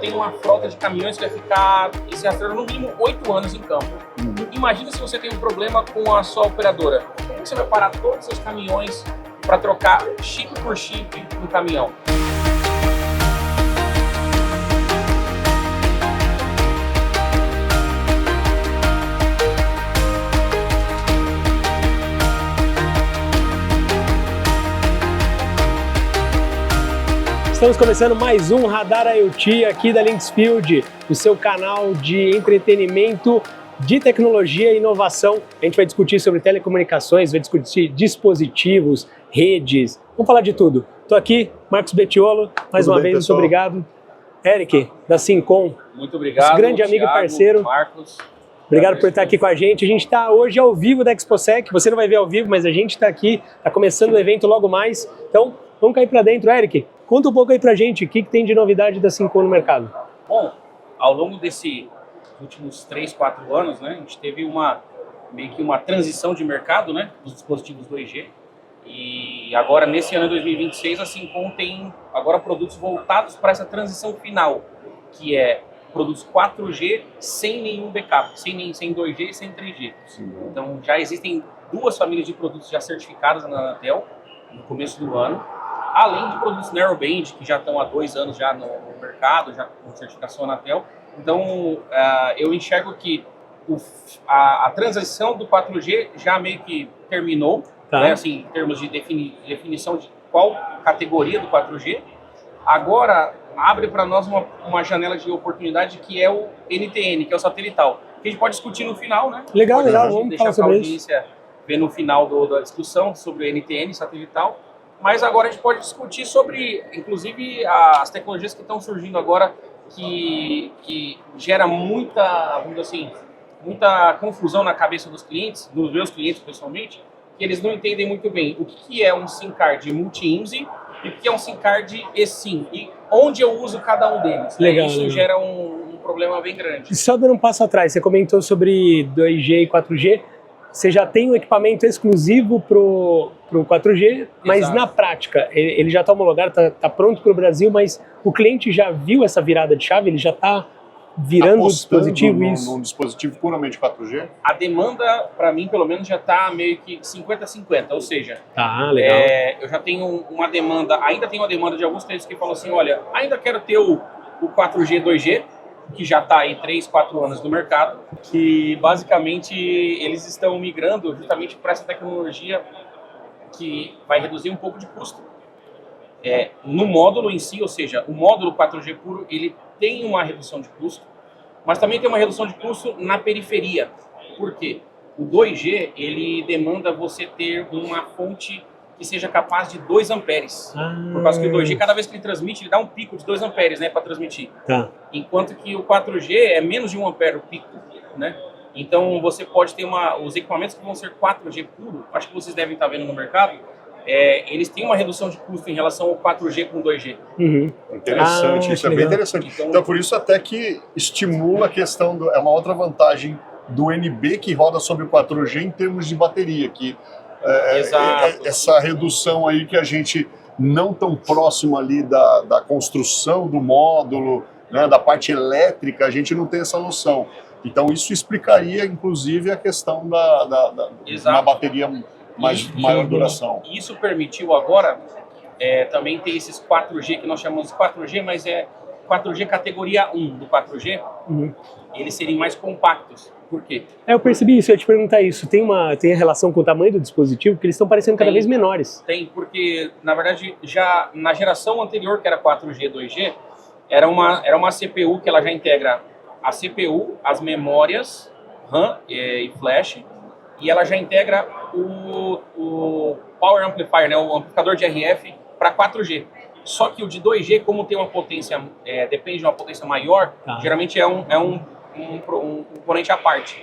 tem uma frota de caminhões que vai ficar esse rastreador no mínimo 8 anos em campo. Imagina se você tem um problema com a sua operadora. Como que você vai parar todos os seus caminhões para trocar chip por chip no caminhão? Estamos começando mais um Radar IoT aqui da Linksfield, o seu canal de entretenimento, de tecnologia e inovação. A gente vai discutir sobre telecomunicações, vai discutir dispositivos, redes, vamos falar de tudo. Estou aqui, Marcos Bettiolo, mais uma vez, muito obrigado. Eric, da Syncom. Muito obrigado, grande amigo Thiago, e parceiro. Marcos. Obrigado por estar aqui com a gente. A gente está hoje ao vivo da ExpoSec. Você não vai ver ao vivo, mas a gente está aqui, está começando o evento logo mais. Então, vamos cair para dentro. Eric, conta um pouco aí pra gente, o que tem de novidade da Syncom no mercado? Bom, ao longo desses últimos 3, 4 anos, né, a gente teve meio que uma transição de mercado, né, dos dispositivos 2G. E agora, nesse ano de 2026, a Syncom tem agora produtos voltados para essa transição final, que é produtos 4G sem nenhum backup, sem 2G e sem 3G. Então, já existem 2 famílias de produtos já certificadas na Anatel no começo do ano, além de produtos Narrowband, que já estão há 2 anos já no mercado, já com certificação Anatel. Então, eu enxergo que a transição do 4G já meio que terminou, né, assim, em termos de definição de qual categoria do 4G. Agora, abre para nós uma janela de oportunidade que é o NTN, que é o satelital, que a gente pode discutir no final, né? Legal, vamos falar sobre isso. Ver no final da discussão sobre o NTN satelital. Mas agora a gente pode discutir sobre, inclusive, as tecnologias que estão surgindo agora, que gera muita, vamos dizer assim, muita confusão na cabeça dos clientes, dos meus clientes pessoalmente, que eles não entendem muito bem o que é um SIM card multi-IMSI e o que é um SIM card eSIM, e onde eu uso cada um deles. Legal, Isso legal. Gera um problema bem grande. Só dando um passo atrás, você comentou sobre 2G e 4G, você já tem um equipamento exclusivo para o 4G, mas Exato. Na prática, ele já está homologado, está pronto para o Brasil, mas o cliente já viu essa virada de chave, ele já está virando o dispositivo num dispositivo puramente 4G? A demanda, para mim, pelo menos, já está meio que 50-50, ou seja, legal. Eu já tenho ainda tenho uma demanda de alguns clientes que falam assim, olha, ainda quero ter o 4G, 2G, que já está aí 3, 4 anos no mercado, que basicamente eles estão migrando justamente para essa tecnologia que vai reduzir um pouco de custo. No módulo em si, ou seja, o módulo 4G puro, ele tem uma redução de custo, mas também tem uma redução de custo na periferia. Por quê? O 2G, ele demanda você ter uma fonte que seja capaz de 2 amperes. Por causa que o 2G, cada vez que ele transmite, ele dá um pico de 2 amperes, né, para transmitir. Enquanto que o 4G é menos de 1 ampere o pico, né? Então você pode ter os equipamentos que vão ser 4G puro, acho que vocês devem estar vendo no mercado, eles têm uma redução de custo em relação ao 4G com 2G. Interessante, isso é bem interessante. Então por isso até que estimula a questão, é uma outra vantagem do NB que roda sobre o 4G em termos de bateria, que essa redução aí que a gente não tão próximo ali da construção do módulo, né, da parte elétrica, a gente não tem essa noção. Então isso explicaria inclusive a questão da bateria maior duração. Isso permitiu agora também ter esses 4G que nós chamamos de 4G, mas é 4G categoria 1 do 4G, eles serem mais compactos. Por quê? Eu percebi isso, eu ia te perguntar isso. Tem a relação com o tamanho do dispositivo, que eles estão parecendo cada vez menores. Tem, porque, na verdade, já na geração anterior, que era 4G, 2G, era uma CPU que ela já integra a CPU, as memórias, RAM e flash, e ela já integra o Power Amplifier, né, o amplificador de RF para 4G. Só que o de 2G, como tem uma potência, depende de uma potência maior, geralmente é um componente à parte.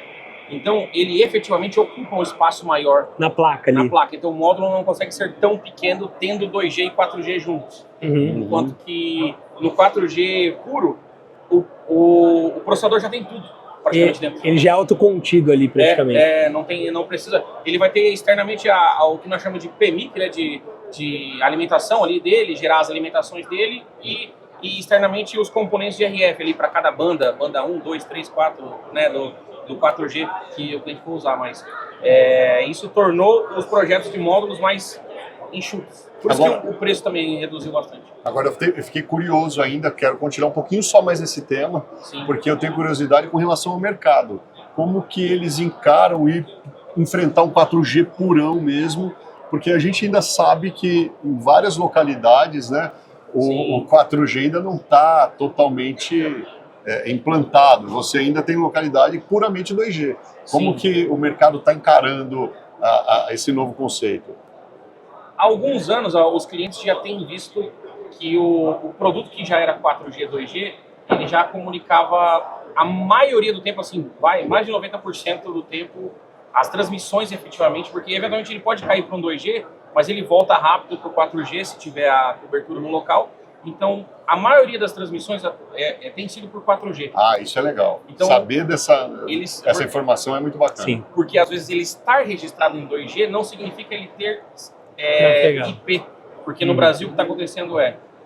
Então, ele efetivamente ocupa um espaço maior na placa ali. Então, o módulo não consegue ser tão pequeno tendo 2G e 4G juntos. Enquanto que no 4G puro, o processador já tem tudo praticamente dentro. Ele já é autocontido ali praticamente. Não precisa. Ele vai ter externamente o que nós chamamos de PMIC, né, de alimentação ali dele, gerar as alimentações dele, e e externamente os componentes de RF ali para cada banda 1, 2, 3, 4, né, do 4G que o cliente for usar, mas isso tornou os projetos de módulos mais enxutos. Por isso que o preço também reduziu bastante. Agora eu fiquei curioso ainda, quero continuar um pouquinho só mais nesse tema, porque eu tenho curiosidade com relação ao mercado. Como que eles encaram e enfrentar um 4G purão mesmo, porque a gente ainda sabe que em várias localidades, né, o 4G ainda não está totalmente implantado. Você ainda tem localidade puramente 2G. Como que o mercado está encarando esse novo conceito? Há alguns anos, os clientes já têm visto que o produto que já era 4G, 2G, ele já comunicava a maioria do tempo, assim, mais de 90% do tempo, as transmissões efetivamente, porque eventualmente ele pode cair para um 2G, mas ele volta rápido para o 4G se tiver a cobertura no local. Então, a maioria das transmissões tem sido por 4G. Ah, isso é legal. Então, saber essa informação é muito bacana. Sim, porque às vezes ele estar registrado em 2G não significa ele ter IP. Porque no Brasil o que está acontecendo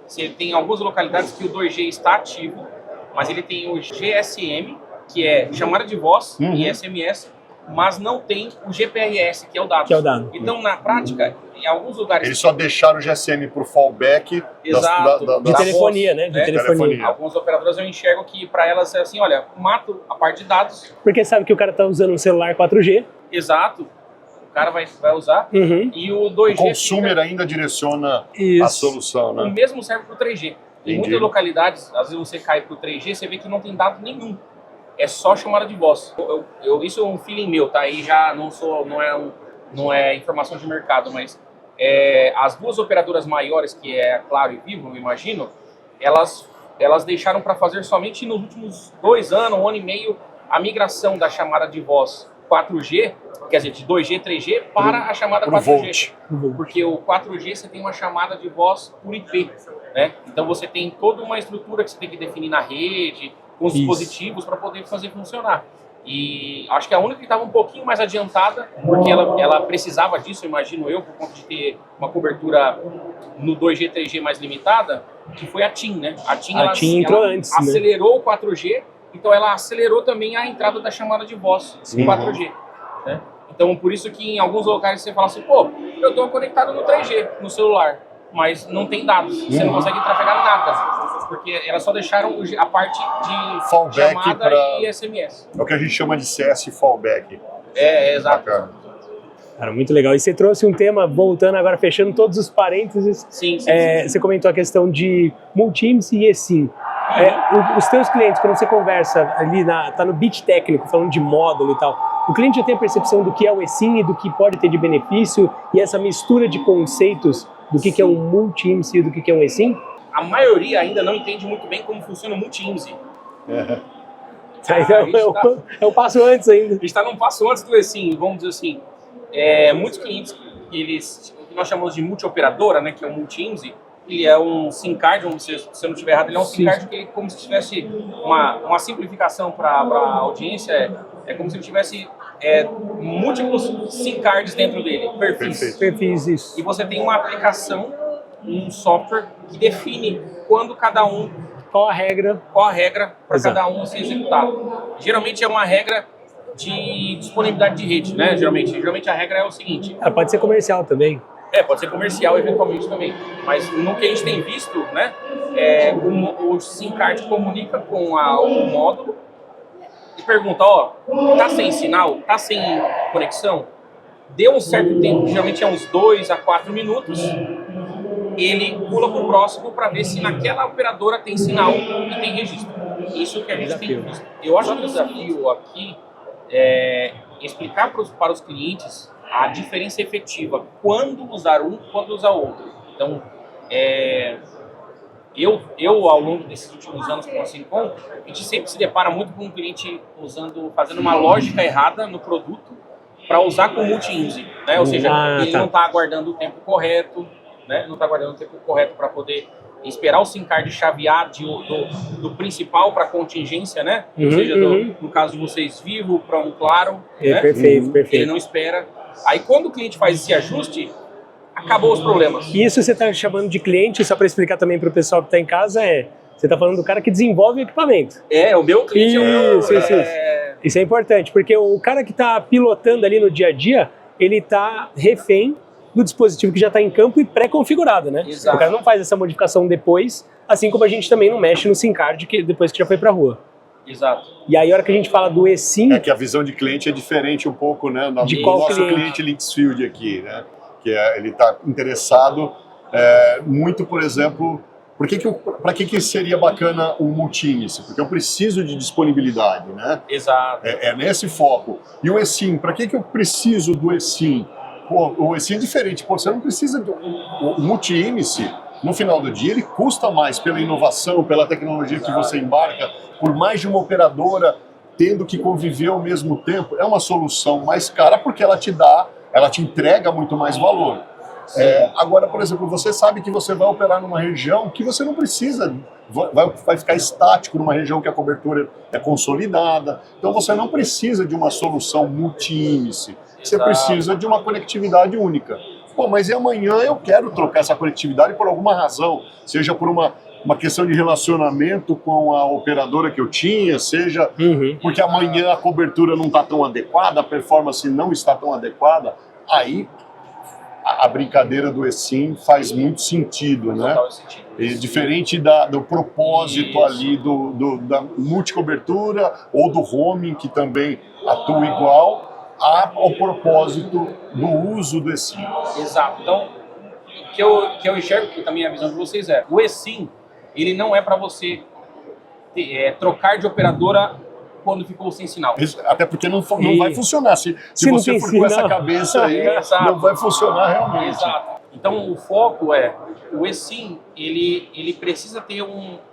você tem algumas localidades que o 2G está ativo, mas ele tem o GSM, que é chamada de voz, e SMS, mas não tem o GPRS, que é o dado. Então, na prática, em alguns lugares... Eles só deixaram o GSM por fallback de telefonia, né? De telefonia. Algumas operadoras eu enxergo que para elas é assim, olha, mato a parte de dados. Porque sabe que o cara está usando um celular 4G. Exato. O cara vai usar. E o 2G... O consumer ainda direciona a solução, né? O mesmo serve para o 3G. Em muitas localidades, às vezes você cai para o 3G, você vê que não tem dado nenhum. É só chamada de voz. Isso é um feeling meu, tá? Aí já não é informação de mercado, mas as duas operadoras maiores, que é a Claro e Vivo, eu imagino, elas deixaram para fazer somente nos últimos 2 anos, 1 ano e meio, a migração da chamada de voz 4G, quer dizer, de 2G, 3G, para a chamada 4G. Porque o 4G você tem uma chamada de voz por IP, né? Então você tem toda uma estrutura que você tem que definir na rede, com os dispositivos para poder fazer funcionar. E acho que a única que estava um pouquinho mais adiantada, porque ela precisava disso, imagino eu, por conta de ter uma cobertura no 2G, 3G mais limitada, que foi a TIM, né? A TIM entrou antes, acelerou o 4G, então ela acelerou também a entrada da chamada de voz em 4G, né? Então, por isso que em alguns locais você fala assim, pô, eu estou conectado no 3G, no celular, mas não tem dados, você não consegue trafegar nada, porque elas só deixaram a parte de fallback chamada e SMS. É o que a gente chama de CS fallback. Exato. Bacana. Cara, muito legal. E você trouxe um tema, voltando agora, fechando todos os parênteses. Sim. Você comentou a questão de multi-IMSI e eSIM. Os teus clientes, quando você conversa ali, tá no beat técnico, falando de módulo e tal, o cliente já tem a percepção do que é o eSIM e do que pode ter de benefício, e essa mistura de conceitos do que é um multi-IMSI e do que é um eSIM? A maioria ainda não entende muito bem como funciona o multi-IMSI. É um passo antes ainda. A gente está num passo antes do eSIM, vamos dizer assim. Muitos clientes, o que nós chamamos de multi-operadora, né, que é o multi-IMSI, ele é um SIM card, se eu não estiver errado, ele é um SIM card que como se tivesse uma simplificação para a audiência, é como se ele tivesse múltiplos SIM cards dentro dele, perfis, isso. E você tem uma aplicação, um software que define quando cada um... Qual a regra para cada um ser executado. Geralmente é uma regra de disponibilidade de rede, né? Geralmente a regra é o seguinte... pode ser comercial também. Pode ser comercial eventualmente também, mas no que a gente tem visto, né, o SIM card comunica com o módulo e pergunta, tá sem sinal, tá sem conexão, deu um certo tempo, geralmente é uns 2 a 4 minutos, ele pula para o próximo para ver se naquela operadora tem sinal e tem registro. Isso que a gente tem visto. Eu acho que o desafio aqui é explicar para os clientes a diferença efetiva, quando usar um, quando usar outro. Então, eu ao longo desses últimos anos com a Syncom, a gente sempre se depara muito com um cliente fazendo uma lógica errada no produto para usar com multi-IMSI, né? Ou seja, ele não está aguardando o tempo correto, né? Não está aguardando o tempo correto para poder esperar o SIM card chavear do principal para contingência, né? Ou seja, no caso de vocês, Vivo para um Claro, né? Perfeito. Ele não espera. Aí quando o cliente faz esse ajuste, acabou os problemas. Isso você está chamando de cliente, só para explicar também para o pessoal que está em casa, Você está falando do cara que desenvolve o equipamento. O meu cliente Isso. Isso é importante, porque o cara que está pilotando ali no dia a dia, ele está refém do dispositivo que já está em campo e pré-configurado, né? Exato. O cara não faz essa modificação depois, assim como a gente também não mexe no SIM card depois que já foi para a rua. Exato. E aí a hora que a gente fala do eSIM... É que a visão de cliente é diferente um pouco, né? De qual nosso cliente Linksfield aqui, né? Que ele está interessado muito, por exemplo... Para que seria bacana um multi-índice? Porque eu preciso de disponibilidade, né? Exato. É nesse foco. E o eSIM, para que eu preciso do eSIM? Pô, o eSIM é diferente. Pô, você não precisa de o multi-índice. No final do dia, ele custa mais pela inovação, pela tecnologia que você embarca, por mais de uma operadora tendo que conviver ao mesmo tempo. É uma solução mais cara porque ela te entrega muito mais valor. Agora, por exemplo, você sabe que você vai operar numa região que você não precisa, vai ficar estático numa região que a cobertura é consolidada. Então você não precisa de uma solução multi-índice. Você precisa de uma conectividade única. Pô, mas e amanhã eu quero trocar essa conectividade por alguma razão, seja por uma questão de relacionamento com a operadora que eu tinha, seja porque amanhã a cobertura não está tão adequada, a performance não está tão adequada. Aí a brincadeira do eSIM faz muito sentido, né? E diferente do propósito ali da multicobertura ou do roaming, que também atua igual, ao propósito do uso do eSIM. Exato. Então, o que eu enxergo, que também a visão de vocês o eSIM, ele não é para você trocar de operadora quando ficou sem sinal. Até porque não vai funcionar. Se você for com essa cabeça aí, não vai funcionar realmente. Exato. Então, o foco o eSIM, ele precisa ter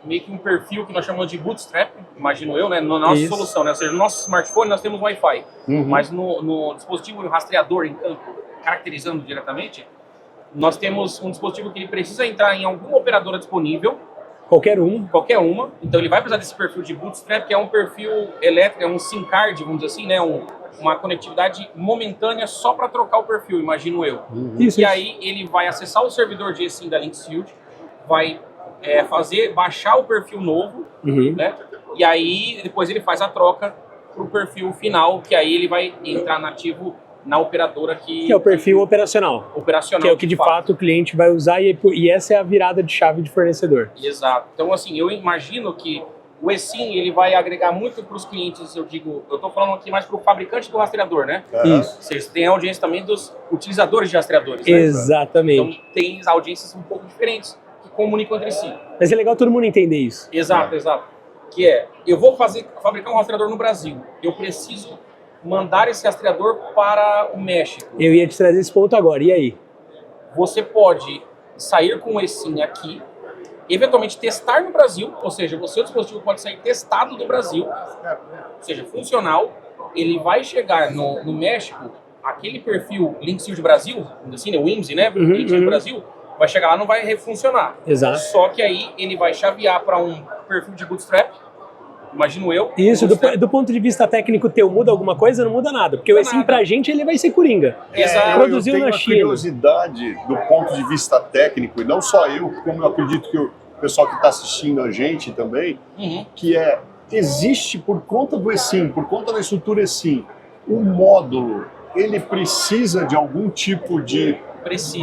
meio que um perfil que nós chamamos de bootstrap, imagino eu, né, na nossa solução, né? Ou seja, no nosso smartphone nós temos Wi-Fi, mas no dispositivo rastreador em campo, caracterizando diretamente, nós temos um dispositivo que ele precisa entrar em alguma operadora disponível, Qualquer uma. Então ele vai precisar desse perfil de bootstrap, que é um perfil elétrico, é um SIM card, vamos dizer assim, né? Uma conectividade momentânea só para trocar o perfil, imagino eu. Aí ele vai acessar o servidor de eSIM da Linksfield, vai baixar o perfil novo, né? E aí depois ele faz a troca para o perfil final, que aí ele vai entrar nativo na operadora que é o perfil operacional. Que é o que de fato o cliente vai usar e essa é a virada de chave de fornecedor. Exato. Então, assim, eu imagino que o eSIM, ele vai agregar muito para os clientes, eu estou falando aqui mais para o fabricante do rastreador, né? Isso. Vocês têm audiência também dos utilizadores de rastreadores, né? Exatamente. Então, tem audiências um pouco diferentes, que comunicam entre si. Mas é legal todo mundo entender isso. Exato. Que eu vou fabricar um rastreador no Brasil, eu preciso mandar esse rastreador para o México. Eu ia te trazer esse ponto agora, e aí? Você pode sair com o eSIM aqui, eventualmente testar no Brasil, ou seja, o seu dispositivo pode sair testado do Brasil, ou seja, funcional, ele vai chegar no México, aquele perfil Linksfield Brasil, assim, né, o IMSI, né, Linksfield Brasil, vai chegar lá, não vai funcionar. Exato. Só que aí ele vai chavear para um perfil de bootstrap, imagino eu. Isso, do ponto de vista técnico teu, muda alguma coisa? Não muda nada, porque o eSIM pra gente ele vai ser coringa. Exato. Produziu na China. Eu tenho uma curiosidade do ponto de vista técnico, e não só eu, como eu acredito que o pessoal que está assistindo a gente também, que existe por conta do eSIM, por conta da estrutura eSIM, um módulo, ele precisa de algum tipo de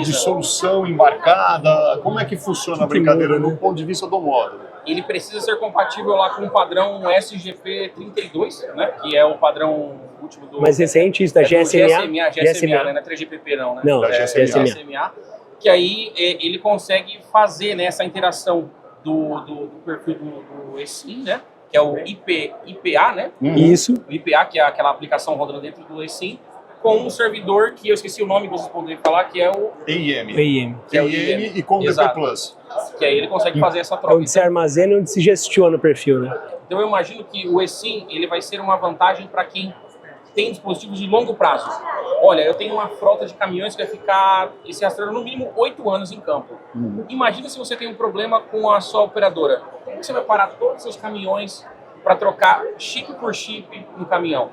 solução embarcada? Como é que funciona a brincadeira no ponto de vista do módulo? Ele precisa ser compatível lá com o padrão SGP32, né? Que é o padrão último do... Mais recente, isso da GSMA? GSMA, né? Não é 3GPP não, né? Não, da GSMA. Que aí ele consegue fazer, né, essa interação do perfil do eSIM, né? Que é o IPA, né? Isso. O IPA, que é aquela aplicação rodando dentro do eSIM, com um servidor que eu esqueci o nome, vocês podem falar, que é o EIM. Que é o EIM e com o DP Plus. Que aí ele consegue fazer essa troca. Onde se armazena e onde se gestiona o perfil, né? Então eu imagino que o eSIM ele vai ser uma vantagem para quem tem dispositivos de longo prazo. Olha, eu tenho uma frota de caminhões que vai ficar esse rastreador no mínimo 8 anos em campo. Imagina se você tem um problema com a sua operadora. Como que você vai parar todos os seus caminhões para trocar chip por chip no caminhão?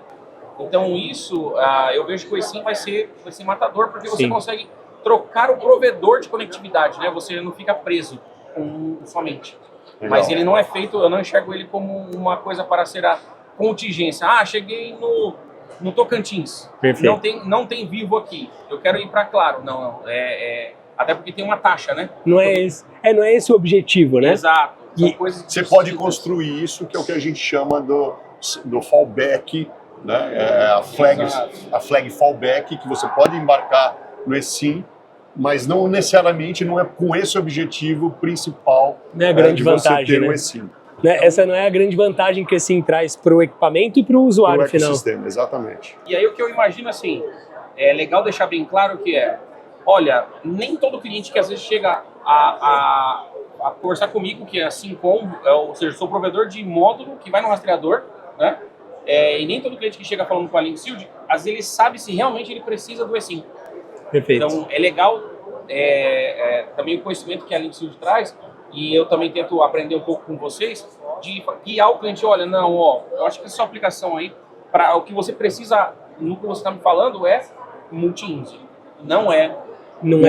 Então isso, eu vejo que o eSIM vai ser matador, porque você consegue trocar o provedor de conectividade, né? Você não fica preso com somente. Mas ele não é feito, eu não enxergo ele como uma coisa para ser a contingência. Ah, cheguei no Tocantins, não tem Vivo aqui, eu quero ir para Claro. Não, até porque tem uma taxa, né? Não é esse o objetivo, né? Exato. Você pode construir isso, que é o que a gente chama do fallback, né? A flag fallback, que você pode embarcar no eSIM, mas não necessariamente não é com esse objetivo principal grande de você vantagem, ter né? um eSIM. Essa não é a grande vantagem que o eSIM traz para o equipamento e para o usuário final. Exatamente. E aí o que eu imagino assim, é legal deixar bem claro que olha, nem todo cliente que às vezes chega a conversar comigo, que é assim como, ou seja, sou provedor de módulo que vai no rastreador, né? E nem todo cliente que chega falando com a Linkshield, às vezes ele sabe se realmente ele precisa do eSIM. Perfeito. Então é legal também o conhecimento que a Linkshield traz, e eu também tento aprender um pouco com vocês, de guiar o cliente, olha, eu acho que essa sua aplicação aí, para o que você precisa, no que você está me falando, é multi-use. Não é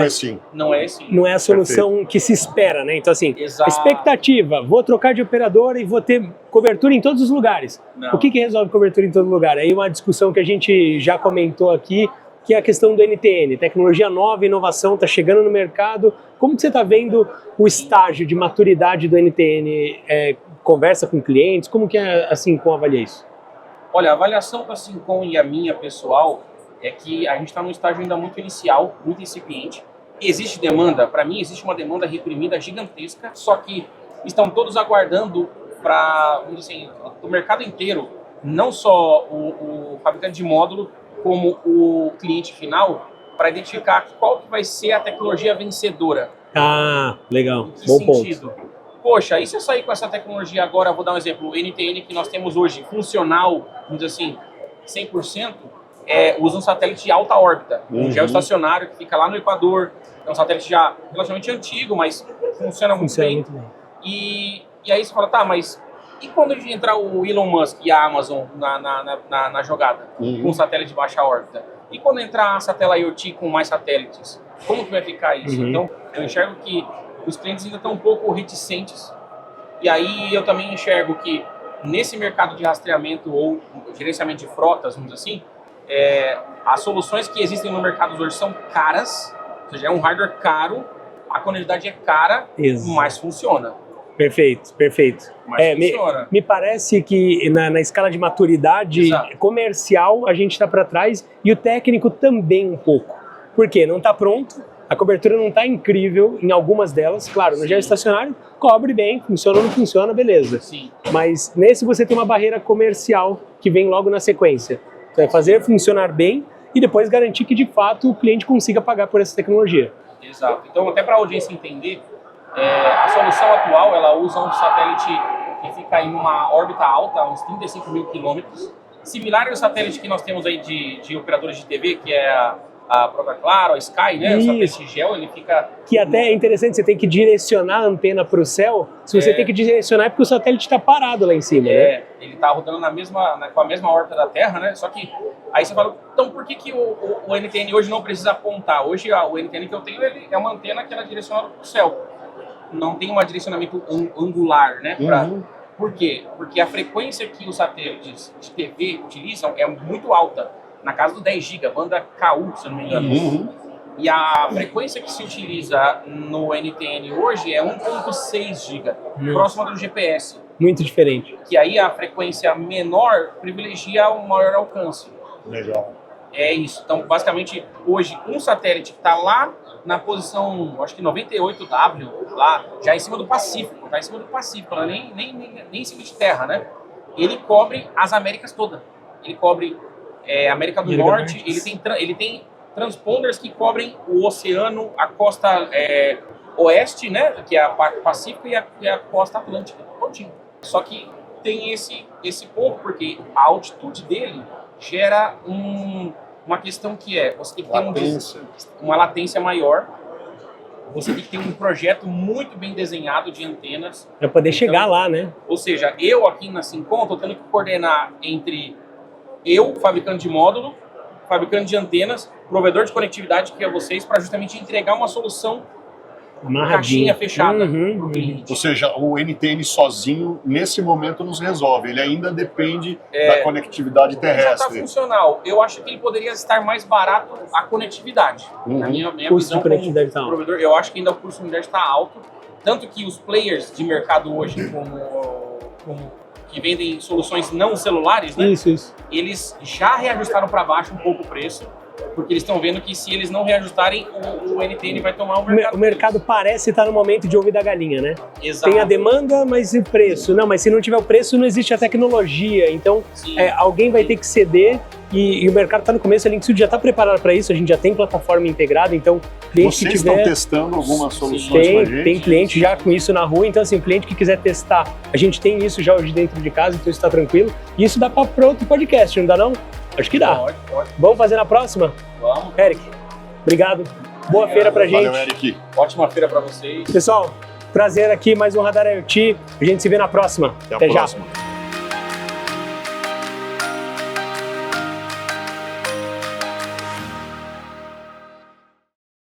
sim. Não é sim. Não é a solução que se espera, né? Então, assim, Exato. Expectativa, vou trocar de operadora e vou ter cobertura em todos os lugares. Não. O que resolve cobertura em todo lugar? Aí uma discussão que a gente já comentou aqui, que é a questão do NTN. Tecnologia nova, inovação, está chegando no mercado. Como que você está vendo o estágio de maturidade do NTN? Conversa com clientes? Como que a Syncom avalia isso? Olha, a avaliação da Syncom e a minha pessoal é que a gente está num estágio ainda muito inicial, muito incipiente. Existe demanda, para mim existe uma demanda reprimida gigantesca, só que estão todos aguardando para, vamos dizer assim, o mercado inteiro, não só o fabricante de módulo, como o cliente final, para identificar qual que vai ser a tecnologia vencedora. Ah, legal. Em que Bom sentido? ponto. Poxa, e se eu sair com essa tecnologia agora, vou dar um exemplo, o NTN que nós temos hoje, funcional, vamos dizer assim, 100%, usa um satélite de alta órbita, um geoestacionário que fica lá no Equador, é um satélite já relativamente antigo, mas funciona muito bem. E aí você fala, tá, mas e quando entrar o Elon Musk e a Amazon na jogada, com um satélite de baixa órbita? E quando entrar a Satellite IoT com mais satélites? Como que vai ficar isso? Então, eu enxergo que os clientes ainda estão um pouco reticentes. E aí eu também enxergo que nesse mercado de rastreamento ou gerenciamento de frotas, vamos dizer assim, as soluções que existem no mercado hoje são caras, ou seja, é um hardware caro, a conectividade é cara, mas funciona. Perfeito. Mas funciona. Me parece que na escala de maturidade comercial a gente está para trás e o técnico também um pouco. Por quê? Não está pronto, a cobertura não está incrível em algumas delas. Claro, no geoestacionário cobre bem, funciona ou não funciona, beleza. Sim. Mas nesse você tem uma barreira comercial que vem logo na sequência. Então, fazer funcionar bem e depois garantir que de fato o cliente consiga pagar por essa tecnologia. Exato. Então, até para a audiência entender, a solução atual, ela usa um satélite que fica em uma órbita alta, uns 35 mil quilômetros, similar ao satélite que nós temos aí de operadores de TV, que é a própria Claro, a Sky, né? O satélite GEO, ele fica... Que até é interessante, você tem que direcionar a antena para o céu. Se você tem que direcionar é porque o satélite está parado lá em cima, né? Ele está rodando com a mesma órbita da Terra, né? Só que aí você fala, então por que o NTN hoje não precisa apontar? Hoje o NTN que eu tenho, ele é uma antena que ela é direcionada para o céu. Não tem um direcionamento angular, né? Por quê? Porque a frequência que os satélites de TV utilizam é muito alta, na casa do 10 GB, banda KU, se eu não me engano. E a frequência que se utiliza no NTN hoje é 1.6 GB, próxima do GPS. Muito diferente. Que aí a frequência menor privilegia o maior alcance. Legal. É isso. Então, basicamente, hoje, um satélite que está lá na posição, acho que 98W, lá, já em cima do Pacífico, tá em cima do Pacífico, nem em cima de terra, né? Ele cobre as Américas todas. Ele cobre América do Norte, ele tem transponders que cobrem o oceano, a costa oeste, né? Que é a parte Pacífica e a costa Atlântica, todinho. Só que tem esse ponto, porque a altitude dele gera uma questão que você tem que ter uma latência maior, você tem que ter um projeto muito bem desenhado de antenas. Para poder chegar lá, né? Ou seja, eu aqui na Syncom estou tendo que coordenar entre eu, fabricante de módulo, fabricante de antenas, provedor de conectividade que é vocês, para justamente entregar uma solução caixinha fechada. Pro cliente. Ou seja, o NTN sozinho, nesse momento, nos resolve. Ele ainda depende da conectividade terrestre. Já está funcional. Eu acho que ele poderia estar mais barato a conectividade. Na minha custo visão, de conectividade tá alto. provedor, eu acho que ainda o custo de conectividade está alto. Tanto que os players de mercado hoje, que vendem soluções não celulares, né? Isso. Eles já reajustaram para baixo um pouco o preço, porque eles estão vendo que se eles não reajustarem, o NTN vai tomar o mercado. O mercado parece estar no momento de ouvir da galinha, né? Exato. Tem a demanda, mas e o preço? Não, mas se não tiver o preço, não existe a tecnologia. Então, alguém vai ter que ceder e o mercado está no começo. A Linksfield já está preparado para isso, a gente já tem plataforma integrada, então cliente Vocês que tiver... estão testando algumas soluções com a gente? Tem cliente já com isso na rua, então assim, o cliente que quiser testar, a gente tem isso já hoje dentro de casa, então isso está tranquilo. E isso dá para outro podcast, não dá não? Acho que dá. Pode. Vamos fazer na próxima? Vamos. Eric, obrigado. Boa feira pra gente. Valeu, Eric. Ótima feira para vocês. Pessoal, prazer aqui, mais um Radar IoT. A gente se vê na próxima. Até a próxima. Já.